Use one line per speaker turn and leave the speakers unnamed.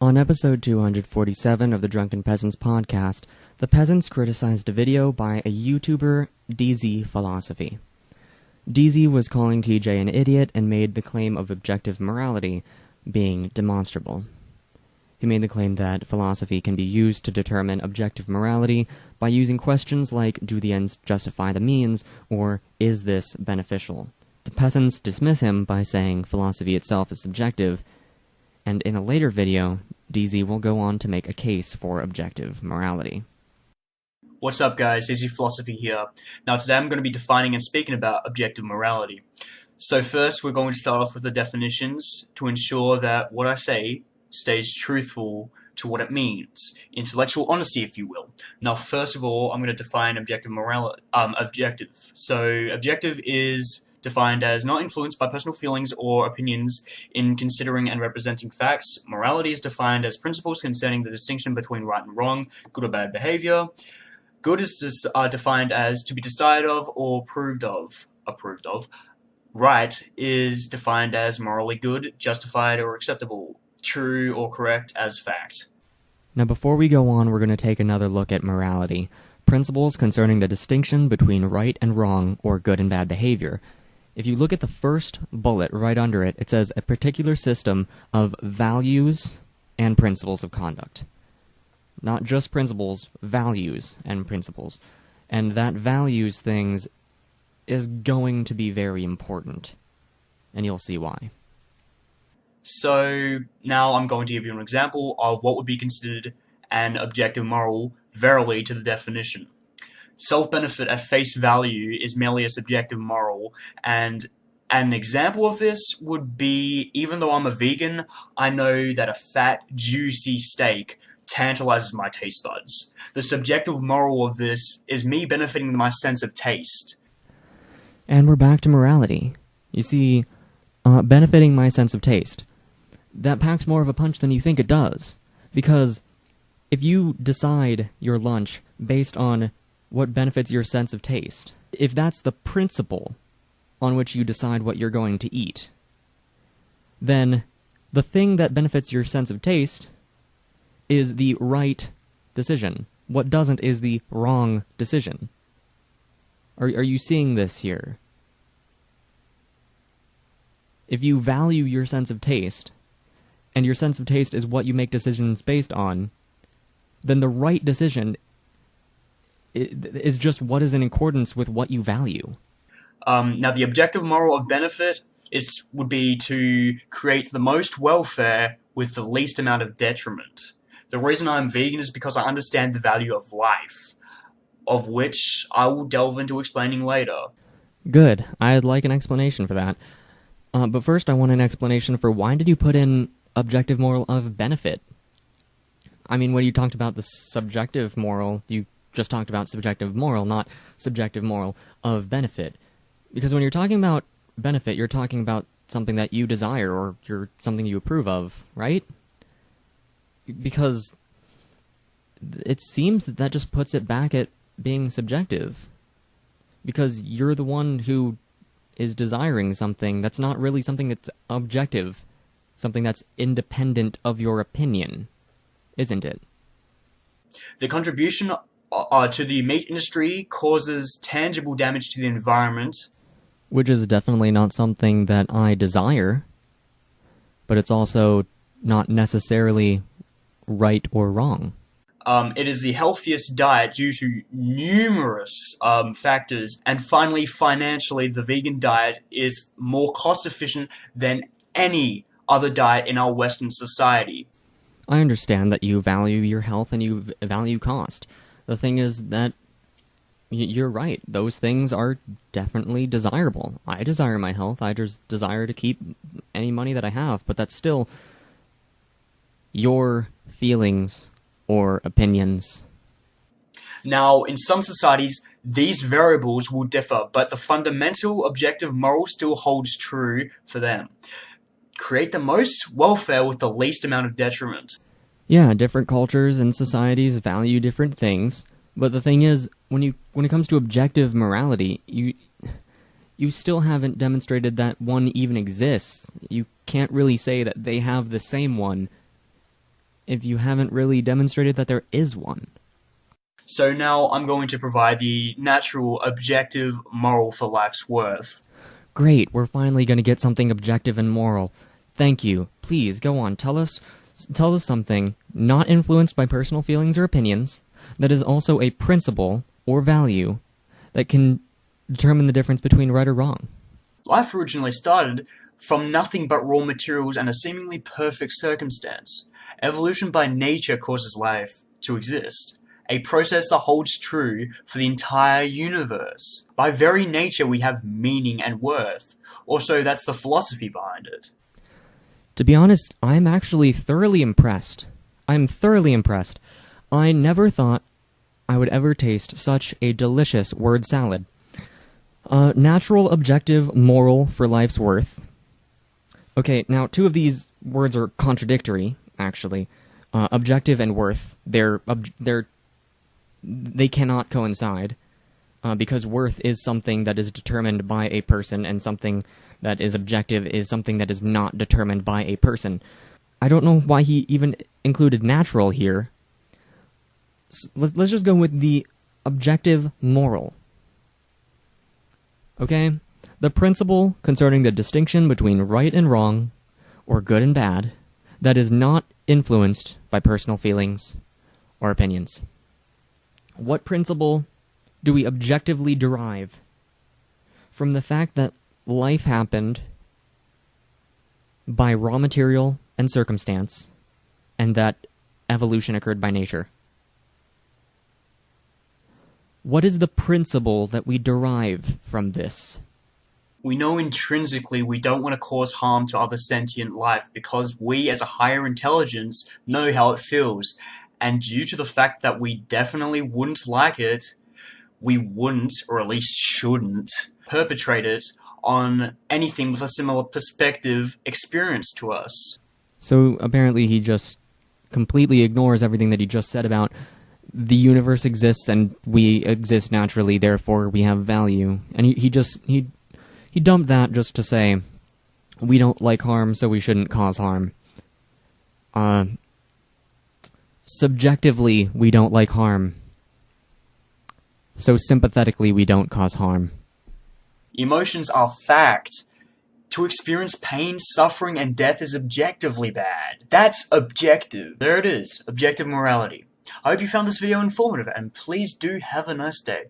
On episode 247 of the Drunken Peasants podcast, the peasants criticized a video by a YouTuber, DZ Philosophy. DZ was calling TJ an idiot and made the claim of objective morality being demonstrable. He made the claim that philosophy can be used to determine objective morality by using questions like, do the ends justify the means, or is this beneficial? The peasants dismiss him by saying philosophy itself is subjective, and in a later video, DZ will go on to make a case for objective morality.
What's up, guys? DZ Philosophy here. Now today I'm going to be defining and speaking about objective morality. So first we're going to start off with the definitions to ensure that what I say stays truthful to what it means. Intellectual honesty, if you will. Now first of all, I'm going to define objective morality. So objective is defined as not influenced by personal feelings or opinions in considering and representing facts. Morality is defined as principles concerning the distinction between right and wrong, good or bad behavior. Good is defined as to be decided of or approved of. Right is defined as morally good, justified or acceptable, true or correct as fact.
Now before we go on, we're going to take another look at morality. Principles concerning the distinction between right and wrong or good and bad behavior. If you look at the first bullet right under it, it says a particular system of values and principles of conduct. Not just principles, values and principles. And that values things is going to be very important. And you'll see why.
So now I'm going to give you an example of what would be considered an objective moral, verily to the definition. Self-benefit at face value is merely a subjective moral, and an example of this would be, even though I'm a vegan, I know that a fat, juicy steak tantalizes my taste buds. The subjective moral of this is me benefiting my sense of taste.
And we're back to morality. You see, benefiting my sense of taste. That packs more of a punch than you think it does. Because if you decide your lunch based on what benefits your sense of taste, if that's the principle on which you decide what you're going to eat, then the thing that benefits your sense of taste is the right decision. What doesn't is the wrong decision. Are you seeing this here? If you value your sense of taste, and your sense of taste is what you make decisions based on, then the right decision is just what is in accordance with what you value.
Now the objective moral of benefit would be to create the most welfare with the least amount of detriment. The reason I'm vegan is because I understand the value of life, of which I will delve into explaining later.
Good. I'd like an explanation for that. But first I want an explanation for why did you put in objective moral of benefit? I mean, when you talked about the subjective moral, you just talked about subjective moral, not subjective moral of benefit. Because when you're talking about benefit, you're talking about something that you desire or something you approve of, right? Because it seems that just puts it back at being subjective. Because you're the one who is desiring something that's not really something that's objective, something that's independent of your opinion, isn't it?
The contribution to the meat industry causes tangible damage to the environment.
Which is definitely not something that I desire, but it's also not necessarily right or wrong.
It is the healthiest diet due to numerous factors. And finally, financially, the vegan diet is more cost-efficient than any other diet in our Western society.
I understand that you value your health and you value cost. The thing is that you're right. Those things are definitely desirable. I desire my health. I just desire to keep any money that I have, but that's still your feelings or opinions.
Now, in some societies, these variables will differ, but the fundamental objective moral still holds true for them. Create the most welfare with the least amount of detriment.
Yeah, different cultures and societies value different things, but the thing is, when it comes to objective morality, you still haven't demonstrated that one even exists. You can't really say that they have the same one if you haven't really demonstrated that there is one?
So now I'm going to provide the natural, objective moral for life's worth.
Great, we're finally going to get something objective and moral. Thank you. Please, go on, tell us something not influenced by personal feelings or opinions, that is also a principle or value that can determine the difference between right or wrong.
Life originally started from nothing but raw materials and a seemingly perfect circumstance. Evolution by nature causes life to exist, a process that holds true for the entire universe. By very nature we have meaning and worth. Also, that's the philosophy behind it.
To be honest, I'm actually thoroughly impressed. I'm thoroughly impressed. I never thought I would ever taste such a delicious word salad. Natural, objective, moral for life's worth. Okay, now 2 of these words are contradictory, actually. Objective and worth. They cannot coincide, because worth is something that is determined by a person, and something that is objective is something that is not determined by a person. I don't know why he even included natural here. Let's just go with the objective moral. Okay? The principle concerning the distinction between right and wrong, or good and bad, that is not influenced by personal feelings or opinions. What principle do we objectively derive from the fact that life happened by raw material and circumstance, and that evolution occurred by nature? What is the principle that we derive from this?
We know intrinsically we don't want to cause harm to other sentient life because we, as a higher intelligence, know how it feels. And due to the fact that we definitely wouldn't like it, we wouldn't, or at least shouldn't, perpetrate it on anything with a similar perspective experience to us.
So apparently he just completely ignores everything that he just said about the universe exists and we exist naturally, therefore we have value. And he dumped that just to say, we don't like harm, so we shouldn't cause harm. Subjectively, we don't like harm, so sympathetically we don't cause harm.
Emotions are fact. To experience pain, suffering, and death is objectively bad. That's objective. There it is, objective morality. I hope you found this video informative, and please do have a nice day.